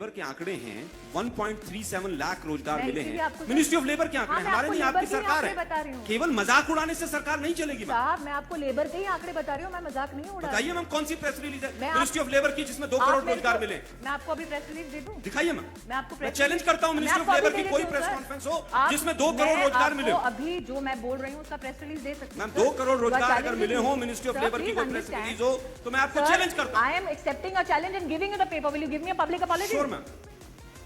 Labour के आंकड़े हैं 1.37 लाख रोजगार मिले हैं। मिनिस्ट्री ऑफ लेबर के आंकड़े हमारे नहीं, आपकी सरकार है। केवल मजाक उड़ाने से सरकार नहीं चलेगी। साहब मैं आपको लेबर के ही आंकड़े बता रही हूँ, मैं मजाक नहीं उड़ा। बताइए मैम कौन सी प्रेस रिलीज है मिनिस्ट्री ऑफ लेबर की जिसमें 2 करोड़ रोजगार मिले? मैं आपको अभी प्रेस रिलीज दे दूं? दिखाइए मैम। मैं आपको चैलेंज करता हूँ मिनिस्ट्री ऑफ लेबर की कोई प्रेस कॉन्फ्रेंस हो जिसमें 2 करोड़ रोजगार मिले। अभी जो मैं बोल रही हूँ उसका प्रेस रिलीज दे सकती हूँ। मैम 2 करोड़ रोजगार अगर मिले हो मिनिस्ट्री ऑफ लेबर की कोई प्रेस रिलीज हो तो मैं आपको चैलेंज करता हूँ। I am accepting a challenge and giving you the paper. Will you give me a public apology? Sure ma'am.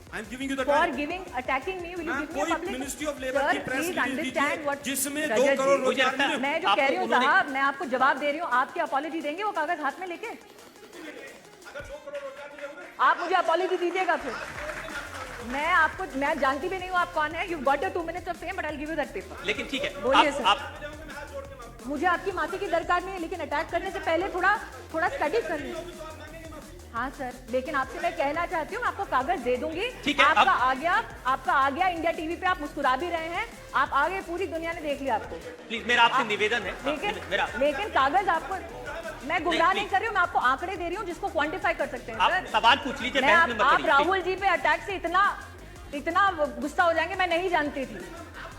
I am giving you the for time. giving attacking me. Will you give me a public? Ministry of labour की press release दीजिए जिसमें 2 रजत करोड़ जी, रोजगार मिले। मैं जो कह रही हूँ साहब, मैं आपको जवाब दे रही हूँ, आपकी अपॉलजी देंगे वो कागज हाथ में लेके? आप मुझे अपॉलजी दीजिएगा फिर। मैं जानती भी नहीं हूँ आप कौन है। You got your 2 minutes of fame, but I'll give you that paper. लेकिन ठीक है, बोलिए सर। मुझे आपकी माफी की दरकार नहीं है, लेकिन अटैक करने से पहले थोड़ा स्टडी कर लीजिए। हाँ सर, लेकिन आपसे मैं कहना चाहती हूँ, मैं आपको कागज दे दूंगी। आपका आ गया इंडिया टीवी पे, आप मुस्कुरा भी रहे हैं। आप आगे पूरी दुनिया ने देख लिया आपको। प्लीज मेरा आपसे निवेदन है। लेकिन कागज आपको, मैं गुमराह नहीं कर रही हूँ, मैं आपको आंकड़े दे रही हूँ जिसको क्वांटिफाई कर सकते हैं। आप सवाल पूछ लीजिए। आप राहुल जी पे अटैक से इतना गुस्सा हो जाएंगे, मैं नहीं जानती थी।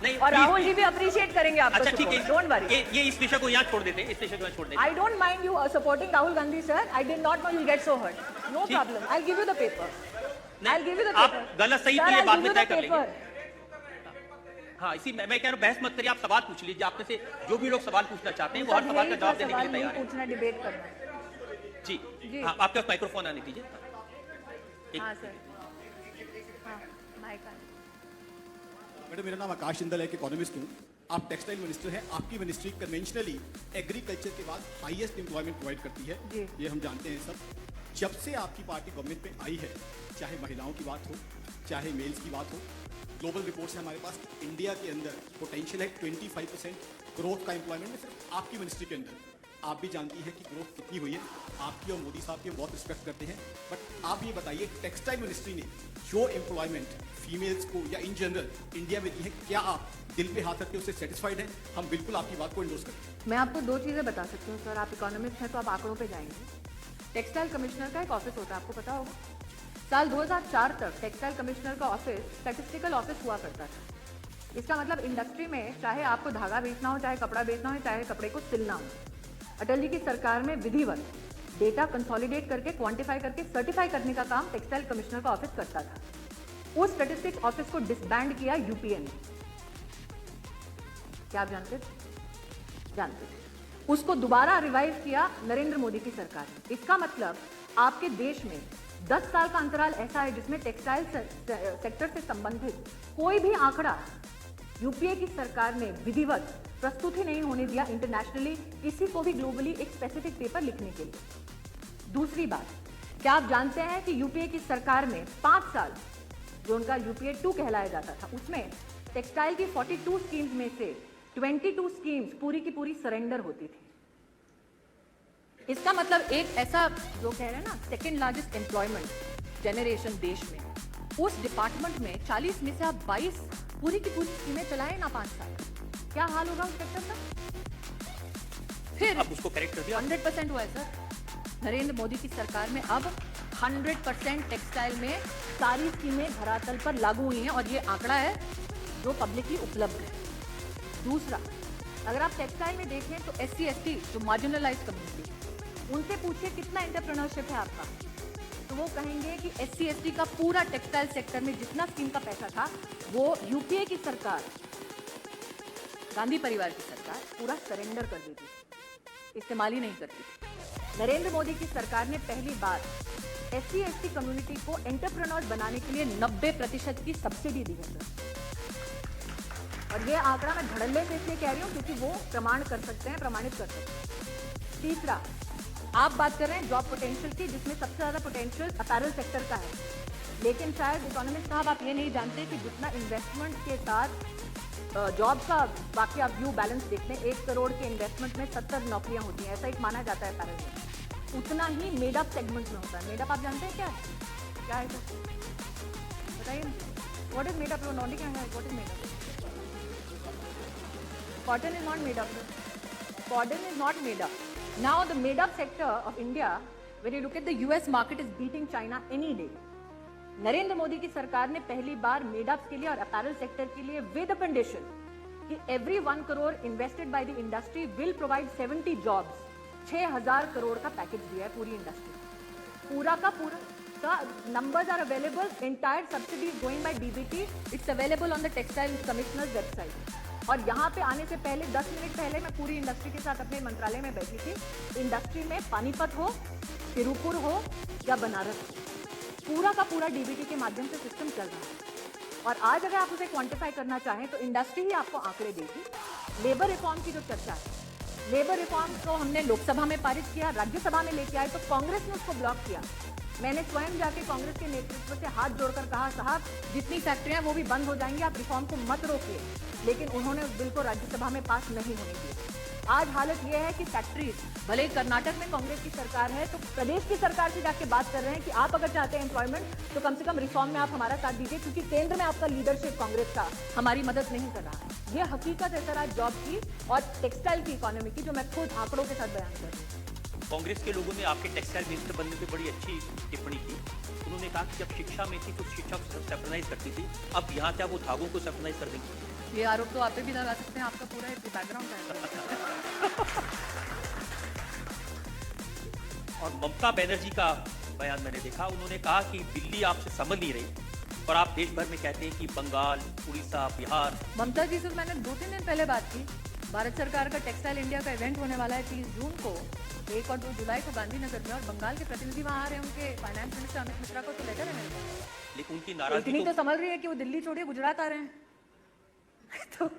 नहीं, और राहुल जी भी अप्रिशिएट करेंगे आपको। अच्छा ठीक है, डोंट वरी। ये इस विषय को यहाँ छोड़ देते हैं, इस विषय को यहाँ छोड़ देते हैं। I don't mind you supporting Rahul Gandhi sir. I did not know you get so hurt. No problem, I give you the paper. I give you the paper. आप गलत सही तो ये बाद में तय कर लेंगे। हाँ, इसी मैं कह रहा हूँ बहस मत करिए, आप सवाल पूछ लीजिए। आपने से जो भी लोग सवाल पूछना चाहते हैं वो हर सवाल का जवाब देने के लिए तैयार है। पूछना, डिबेट करना। जी हाँ, आपके पास माइक्रोफोन आने दीजिए। हाँ सर, हाँ माइक। मैडम मेरा नाम आकाश जिंदल है, इकोनॉमिस्ट हूँ। आप टेक्सटाइल मिनिस्टर हैं। आपकी मिनिस्ट्री कन्वेंशनली एग्रीकल्चर के बाद हाईएस्ट एम्प्लॉयमेंट प्रोवाइड करती है, ये हम जानते हैं सब। जब से आपकी पार्टी गवर्नमेंट में आई है, चाहे महिलाओं की बात हो, चाहे मेल्स की बात हो, ग्लोबल रिपोर्ट से हमारे पास इंडिया के अंदर पोटेंशियल है 25% ग्रोथ का एम्प्लॉयमेंट में सिर्फ आपकी मिनिस्ट्री के अंदर। आप भी जानती है कि ग्रोथ कितनी हुई है। आपकी और मोदी साहब की बहुत रिस्पेक्ट करते हैं, बट आप ये बताइए टेक्सटाइल मिनिस्ट्री ने जो एम्प्लॉयमेंट फीमेल्स को या इन जनरल इंडिया में दी है, क्या आप दिल पे हाथ रख के उससे सेटिस्फाइड हैं? हम बिल्कुल आपकी बात को इंडोर्स करते हैं। मैं आपको 2 चीज़ें बता सकती हूँ सर। आप इकोनॉमिस्ट हैं तो आप आंकड़ों पे जाएंगे। टेक्सटाइल कमिश्नर का एक ऑफिस होता है, आपको पता होगा। साल 2004 तक टेक्सटाइल कमिश्नर का ऑफिस स्टैटिस्टिकल ऑफिस हुआ करता था। इसका मतलब इंडस्ट्री में चाहे आपको धागा बेचना हो, चाहे कपड़ा बेचना हो, चाहे कपड़े को सिलना हो, अटल जी की सरकार में विधिवत डेटा कंसोलिडेट करके, क्वांटिफाई करके, सर्टिफाई करने का काम टेक्सटाइल कमिश्नर का ऑफिस करता था। उस स्टैटिस्टिक्स ऑफिस को डिसबैंड किया यूपीए ने। क्या आप जानते थे? उसको दोबारा रिवाइव किया नरेंद्र मोदी की सरकार ने। इसका मतलब आपके देश में 10 साल का अंतराल ऐसा है जिसमें टेक्सटाइल सेक्टर से संबंधित कोई भी आंकड़ा यूपीए की सरकार ने विधिवत प्रस्तुत ही नहीं होने दिया इंटरनेशनली, किसी को भी ग्लोबली एक स्पेसिफिक पेपर लिखने के लिए। दूसरी बात, क्या आप जानते हैं कि यूपीए की सरकार में 5 साल जो उनका यूपीए 2 कहलाया जाता था, उसमें टेक्सटाइल की 42 स्कीम्स में से 22 स्कीम्स पूरी की पूरी सरेंडर होती थी। इसका मतलब एक ऐसा जो कह रहे हैं ना, सेकेंड लार्जेस्ट एम्प्लॉयमेंट जनरेशन देश में, उस डिपार्टमेंट में 40 में से आप 22 पूरी की पूरी स्कीमें चलाए ना 5 साल, क्या हाल होगा उस सेक्टर का? फिर अब उसको करेक्ट कर दिया। 100% हुआ है सर। नरेंद्र मोदी की सरकार में अब 100% टेक्सटाइल में सारी स्कीमें धरातल पर लागू हुई हैं, और ये आंकड़ा है जो पब्लिकली उपलब्ध है। दूसरा, अगर आप टेक्सटाइल में देखें तो SC/ST जो मार्जिनलाइज्ड कम्युनिटी, उनसे पूछिए कितना एंटरप्रेन्योरशिप है आपका, तो वो कहेंगे कि SC/ST का पूरा टेक्सटाइल सेक्टर में जितना स्कीम का पैसा था वो यूपीए की सरकार, गांधी परिवार की सरकार पूरा सरेंडर कर देती थी, इस्तेमाल ही नहीं करती थी। नरेंद्र मोदी की सरकार ने पहली बार SC/ST कम्युनिटी को एंटरप्रेन्योर बनाने के लिए 90% की सब्सिडी दी है सर। और ये आंकड़ा मैं धड़ल्ले से इसलिए कह रही हूँ क्योंकि वो प्रमाणित कर सकते हैं। तीसरा, आप बात कर रहे हैं जॉब पोटेंशियल की, जिसमें सबसे ज़्यादा पोटेंशियल अपैरल सेक्टर का है, लेकिन शायद इकोनॉमिस्ट साहब आप ये नहीं जानते कि जितना इन्वेस्टमेंट के साथ जॉब का बाकी आप व्यू बैलेंस देखते हैं, 1 करोड़ के इन्वेस्टमेंट में 70 नौकरियां होती हैं, ऐसा एक माना जाता है अपैरल में। उतना ही मेडअप सेगमेंट में होता है। मेडअप आप जानते हैं क्या है सर? बताइए, व्हाट इज मेडअप? नॉर्डिक क्या है? What is made up? Cotton is not made up. Cotton is not made up. Now the made up sector of India, when you look at the US market, is beating China any day. Narendra Modi की सरकार ने पहली बार made-ups के लिए और apparel sector के लिए with condition कि every 1 crore invested by the industry will provide 70 jobs, 6,000 crore का पैकेज दिया है पूरी इंडस्ट्री। पूरा का पूरा The numbers are available. Entire subsidy is going by DBT. It's available on the Textile Commissioner's website. और यहाँ पे आने से पहले 10 मिनट पहले मैं पूरी इंडस्ट्री के साथ अपने मंत्रालय में बैठी थी। इंडस्ट्री में पानीपत हो, तिरुपुर हो या बनारस हो, पूरा का पूरा डीबीटी के माध्यम से सिस्टम चल रहा है। और आज अगर आप उसे क्वांटिफाई करना चाहें तो इंडस्ट्री ही आपको आंकड़े देगी। लेबर रिफॉर्म की जो चर्चा है, लेबर रिफॉर्म को हमने लोकसभा में पारित किया, राज्यसभा में लेके आए तो कांग्रेस ने उसको ब्लॉक किया। मैंने स्वयं जाके कांग्रेस के नेतृत्व से हाथ जोड़कर कहा, साहब जितनी फैक्ट्रियां वो भी बंद हो जाएंगी, आप रिफॉर्म को मत रोकिए। लेकिन उन्होंने उस बिल को राज्यसभा में पास नहीं होने दिया। आज हालत यह है कि फैक्ट्रीज, भले ही कर्नाटक में कांग्रेस की सरकार है तो प्रदेश की सरकार से जाके बात कर रहे हैं कि आप अगर चाहते हैं एम्प्लॉयमेंट तो कम से कम रिफॉर्म में आप हमारा साथ दीजिए, क्योंकि केंद्र में आपका लीडरशिप कांग्रेस का हमारी मदद नहीं कर रहा है। यह हकीकत है सर आज जॉब की और टेक्सटाइल की इकोनॉमी की, जो मैं खुद आंकड़ों के साथ बयान कर रही हूँ। कांग्रेस के लोगों ने आपके टेक्सटाइल मिनिस्टर बनने पे बड़ी अच्छी टिप्पणी की। उन्होंने कहा कि जब शिक्षा में थी तो शिक्षा को सैनिटाइज करती थी, अब यहाँ क्या वो धागों को सैनिटाइज कर देंगे? ये आरोप तो आप पे भी लगा सकते हैं, आपका पूरा बैकग्राउंड है। और ममता बनर्जी का बयान मैंने देखा, उन्होंने कहा कि दिल्ली आपसे समझ नहीं रही और आप देश भर में कहते हैं कि बंगाल, उड़ीसा, बिहार। ममता जी से मैंने 2-3 दिन पहले बात की। भारत सरकार का टेक्सटाइल इंडिया का इवेंट होने वाला है 30 जून को, 1 और 2 जुलाई को गांधीनगर में, और बंगाल के प्रतिनिधि वहां आ रहे हैं। उनके फाइनेंस मिनिस्टर अमित मिश्रा को तो लेटर है मेरे पास। लेकिन उनकी नाराजगी इतनी तो समझ रही है कि वो दिल्ली छोड़िए गुजरात आ रहे हैं। तो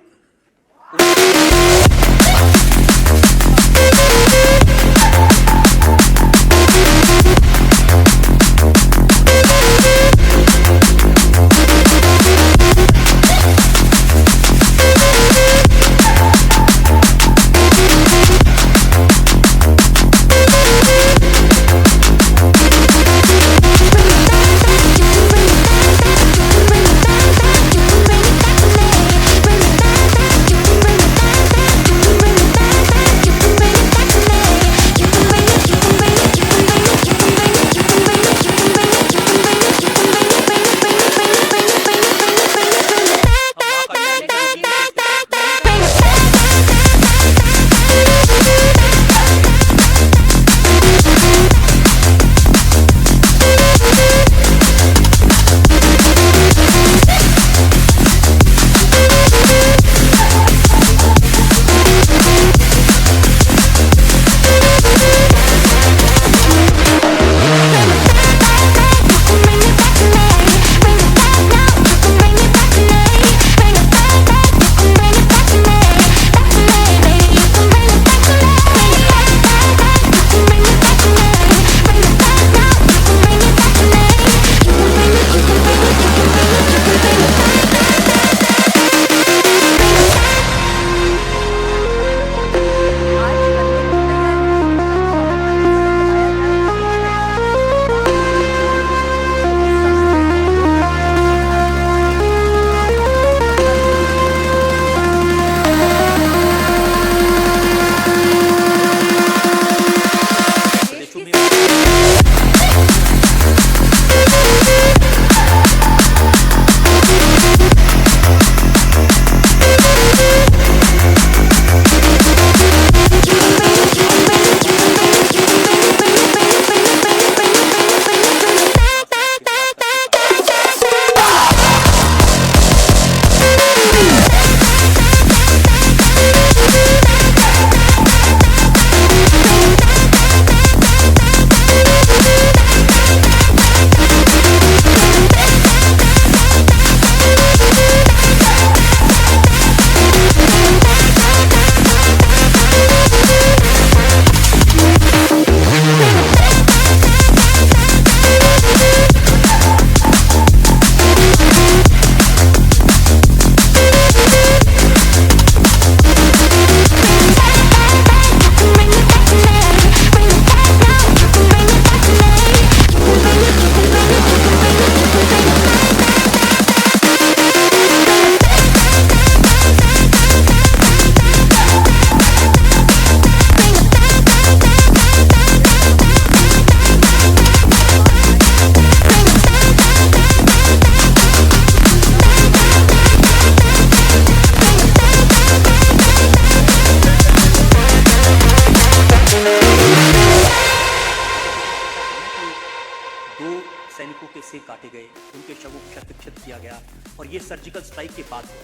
से काटे गए, उनके शवों को क्षत किया गया, और ये सर्जिकल स्ट्राइक के बाद हुआ।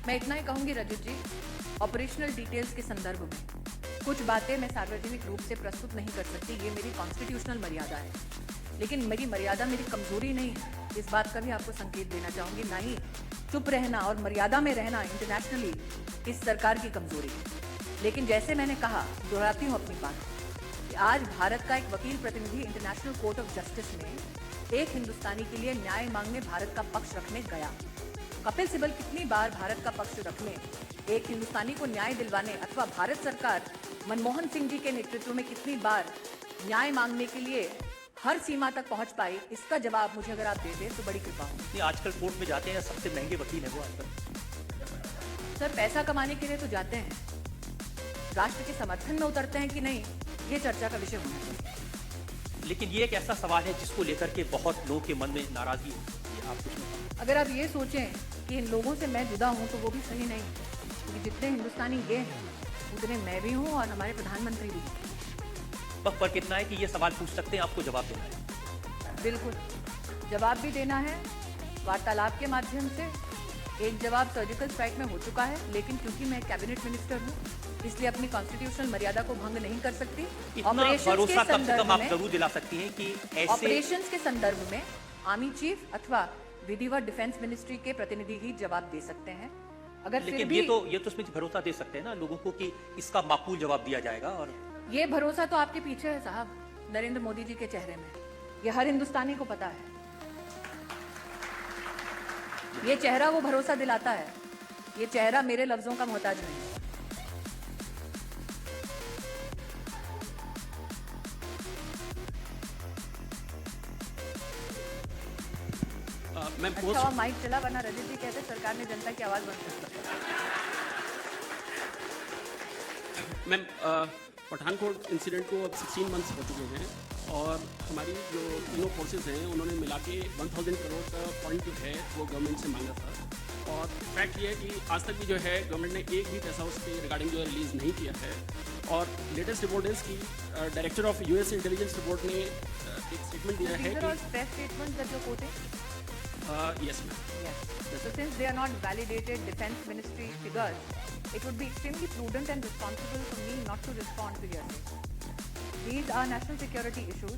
मैं इतना ही कहूंगी रजत जी, ऑपरेशनल डिटेल्स के संदर्भ में कुछ बातें मैं सार्वजनिक रूप से प्रस्तुत नहीं कर सकती, ये मेरी कॉन्स्टिट्यूशनल मर्यादा है। लेकिन मेरी मर्यादा मेरी कमजोरी नहीं है, इस बात का भी आपको संकेत देना चाहूंगी। ना ही चुप रहना और मर्यादा में रहना इंटरनेशनली इस सरकार की कमजोरी है। लेकिन जैसे मैंने कहा, दोहराती हूँ अपनी बात, कि आज भारत का एक वकील प्रतिनिधि इंटरनेशनल कोर्ट ऑफ जस्टिस में एक हिंदुस्तानी के लिए न्याय मांगने भारत का पक्ष रखने गया। कपिल सिब्बल कितनी बार भारत का पक्ष रखने, एक हिंदुस्तानी को न्याय दिलवाने, अथवा भारत सरकार मनमोहन सिंह जी के नेतृत्व में कितनी बार न्याय मांगने के लिए हर सीमा तक पहुंच पाई, इसका जवाब मुझे अगर आप दे दें तो बड़ी कृपा होगी। आजकल कोर्ट में जाते हैं, सबसे महंगे वकील हैं वो आजकल। सर, पैसा कमाने के लिए तो जाते हैं, राष्ट्र के समर्थन में उतरते हैं कि नहीं, ये चर्चा का विषय होना चाहिए। लेकिन ये एक ऐसा सवाल है जिसको लेकर के बहुत लोगों के मन में नाराजगी है। आप कुछ अगर आप ये सोचें कि इन लोगों से मैं जुदा हूं तो वो भी सही नहीं, क्योंकि जितने हिंदुस्तानी ये हैं उतने मैं भी हूं और हमारे प्रधानमंत्री भी। बस फर्क इतना है कि ये सवाल पूछ सकते हैं, आपको जवाब देना है। बिल्कुल, जवाब भी देना है वार्तालाप के माध्यम से। एक जवाब सर्जिकल स्ट्राइक में हो चुका है, लेकिन क्योंकि मैं कैबिनेट मिनिस्टर हूं, इसलिए अपनी कॉन्स्टिट्यूशनल मर्यादा को भंग नहीं कर सकती। भरोसा कम से कम आप जरूर दिला सकती हैं कि ऐसे ऑपरेशंस के संदर्भ में आर्मी चीफ अथवा विधिवत डिफेंस मिनिस्ट्री के प्रतिनिधि ही जवाब दे सकते हैं। अगर लेकिन फिर भी ये तो इसमें भरोसा दे सकते हैं ना लोगों को कि इसका माकूल जवाब दिया जाएगा। और ये भरोसा तो आपके पीछे है साहब, नरेंद्र मोदी जी के चेहरे में। ये हर हिंदुस्तानी को पता है, ये चेहरा वो भरोसा दिलाता है। ये चेहरा मेरे लफ्जों का मोहताज नहीं है। मैं अच्छा, माइक चला, वरना रजत जी कहते सरकार ने जनता की आवाज बंद कर दी। मैम, पठानकोट इंसिडेंट को अब 16 मंथ्स हो चुके हैं और हमारी जो तीनों फोर्सेस हैं उन्होंने मिला के 1000 करोड़ का फंड जो है वो गवर्नमेंट से मांगा था। और फैक्ट ये है कि आज तक भी जो है गवर्नमेंट ने एक भी पैसा उसके रिगार्डिंग जो है रिलीज़ नहीं किया है। और लेटेस्ट रिपोर्ट है कि director of US intelligence report ने एक स्टेटमेंट दिया है कि yes ma'am. Yes. So since they are not validated defense ministry figures, it would be extremely prudent and responsible for me not to respond to your case. These are national security issues.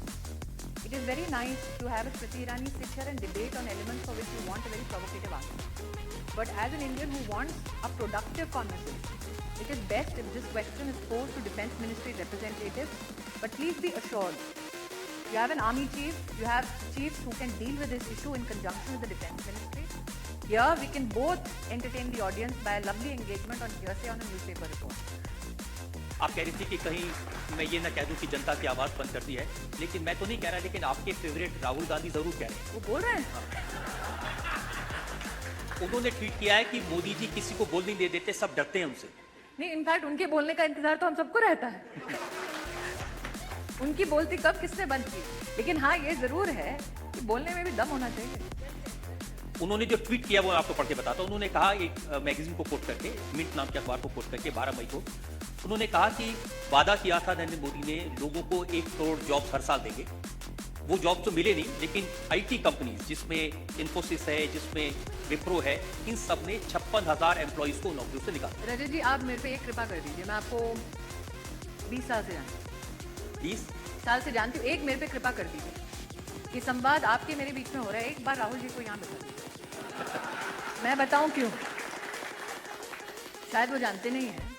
It is very nice to have a Smriti Irani sit here and debate on elements for which you want a very provocative answer. But as an Indian who wants a productive conversation, it is best if this question is posed to defense ministry representatives. But please be assured, you have an army chief, you have chiefs who can deal with this issue in conjunction with the defense ministry. Here we can both entertain the audience by a lovely engagement on hearsay on a newspaper report. आप कह रही थी कि कहीं मैं ये ना कह दूं कि जनता की आवाज बंद कर दी है, लेकिन मैं तो नहीं कह रहा, लेकिन आपके फेवरेट राहुल गांधी जरूर कह रहे हैं। वो बोल रहे हैं। उन्होंने ट्वीट किया है कि मोदी जी किसी को बोल नहीं देते, सब डरते हैं उनसे। नहीं, इनफैक्ट उनके बोलने का इंतजार तो हम सबको रहता है। उनकी बोलती कब किसने बंद की, लेकिन हाँ ये जरूर है कि बोलने में भी दम होना चाहिए। उन्होंने जो ट्वीट किया वो आपको पढ़ के बताता हूं। उन्होंने कहा, एक मैगजीन को कोट करके, मिंट नाम के अखबार को कोट करके 12 मई को उन्होंने कहा कि वादा किया था नरेंद्र मोदी ने लोगों को 1 करोड़ जॉब्स हर साल देंगे। वो जॉब तो मिले नहीं, लेकिन आईटी कंपनीज जिसमें इन्फोसिस है, जिसमें विप्रो है, इन सब ने 56,000 एम्प्लॉइज को नौकरियों से निकाला। रजत जी, आप मेरे पे एक कृपा कर दीजिए, मैं आपको 20 साल से जानती हूँ। 20 साल से जानती हूँ, एक मेरे पे कृपा कर दीजिए कि संवाद आपके मेरे बीच में हो रहा है, एक बार राहुल जी को यहाँ बिठा दीजिए। मैं बताऊं क्यों? शायद वो जानते नहीं हैं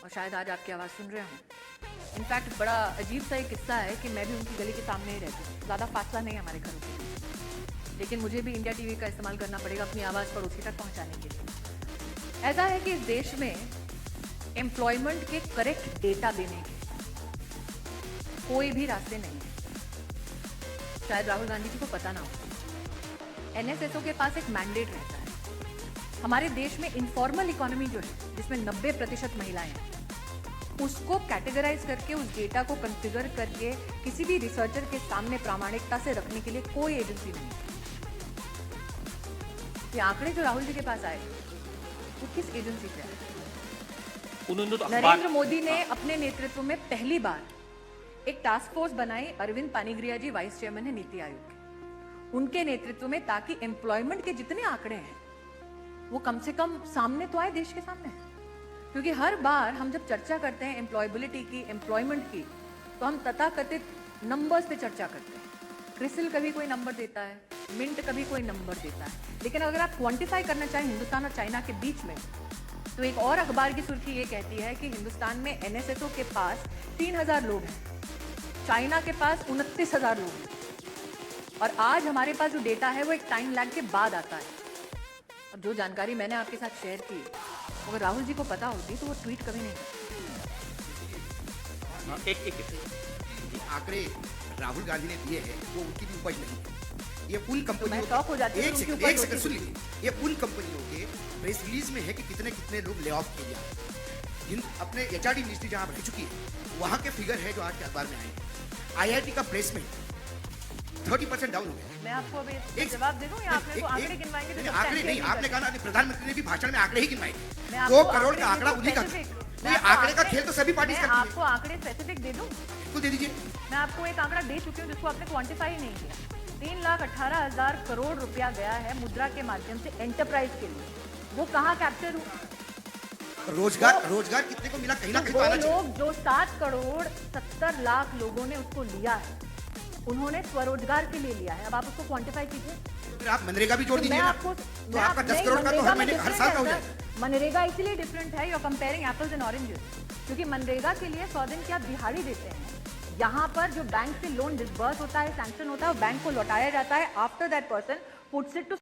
और शायद आज आपकी आवाज़ सुन रहे हों। इनफैक्ट बड़ा अजीब सा एक किस्सा है कि मैं भी उनकी गली के सामने ही रहती हूँ, ज़्यादा फासला नहीं है हमारे घरों के लिए, लेकिन मुझे भी इंडिया टीवी का इस्तेमाल करना पड़ेगा अपनी आवाज़ पड़ोसी तक पहुँचाने के लिए। ऐसा है कि इस देश में एम्प्लॉयमेंट के करेक्ट डेटा देने के कोई भी रास्ते नहीं है। शायद राहुल गांधी जी को पता ना हो, एनएसएसओ के पास एक मैंडेट रहता है। हमारे देश में इनफॉर्मल इकोनॉमी जो है, जिसमें 90% महिलाएं हैं, उसको कैटेगराइज करके उस डेटा को कॉन्फ़िगर करके किसी भी रिसर्चर के सामने प्रामाणिकता से रखने के लिए कोई एजेंसी नहीं है। ये आंकड़े जो राहुल जी के पास आए वो किस एजेंसी से आए? नरेंद्र मोदी ने अपने नेतृत्व में पहली बार एक टास्क फोर्स बनाई, अरविंद पानीग्रिया जी वाइस चेयरमैन है नीति आयोग के। उनके नेतृत्व में, ताकि एम्प्लॉयमेंट के जितने आंकड़े हैं वो कम से कम सामने तो आए देश के सामने। क्योंकि हर बार हम जब चर्चा करते हैं एम्प्लॉयबिलिटी की, एम्प्लॉयमेंट की, तो हम तथाकथित नंबर्स पे चर्चा करते हैं। क्रिसिल कभी कोई नंबर देता है, मिंट कभी कोई नंबर देता है, लेकिन अगर आप क्वांटिफाई करना चाहें हिंदुस्तान और चाइना के बीच में, तो एक और अखबार की सुर्खी ये कहती है कि हिंदुस्तान में एनएसएसओ के पास 3000 लोग हैं, चाइना के पास 29,000 लोग हैं। और आज हमारे पास जो डेटा है वो एक टाइम लैग के बाद आता है। और जो जानकारी मैंने आपके साथ शेयर की, अगर राहुल जी को पता होती तो वो ट्वीट कभी नहीं करते। एक आंकड़े राहुल गांधी ने दिए हैं वो उनकी भी उपज नहीं है। ये उन कंपनियों मैं शॉक हो जाती हूँ एक उनकी सेकंड उपज सुन होती लीजिए, ये उन कंपनियों के प्रेस रिलीज में है कि कितने कितने लोग ले ऑफ किए हैं। अपने एचआरडी मिनिस्ट्री जहां रह चुकी है वहां के फिगर है जो आज के अखबार में आए हैं। आईआईटी का प्लेसमेंट 30% डाउन हो गया। मैं आपको अभी इसका जवाब दे दूं या आपने को आंकड़े गिनवाएंगे? तो आंकड़े नहीं, आपने कहा ना प्रधानमंत्री ने भी भाषण में आंकड़े ही गिनवाए। मैं आपको 2 करोड़ का आंकड़ा उन्हीं का था। तो ये आंकड़े का खेल तो सभी पार्टी करती है। आपको आंकड़े स्पेसिफिक दे दूं? बिल्कुल दे दीजिए। मैं आपको एक आंकड़ा दे चुकी हूँ जिसको आपने क्वांटिफाई नहीं किया। 3,18,000 करोड़ रुपया गया है मुद्रा के माध्यम से एंटरप्राइज के लिए। वो कहाँ कैप्चर हुआ? रोजगार कितने को मिला? कहीं ना कहीं तो वो आना चाहिए। लोग जो 7 करोड़ 70 लाख लोगों ने उसको लिया है, उन्होंने स्वरोजगार के लिए लिया है। अब आप उसको क्वांटिफाई कीजिए। फिर आप मनरेगा भी जोड़ दीजिए मैं ना। आपको तो आपका 10 करोड़ का तो हर महीने हर साल का हो जाएगा। मनरेगा इसलिए डिफरेंट है, you are comparing apples and oranges, क्योंकि मनरेगा के लिए 100 दिन की आप दिहाड़ी देते हैं। यहाँ पर जो बैंक से लोन डिसबर्स होता है, सैंक्शन होता है, बैंक को लौटाया जाता है after that person puts it to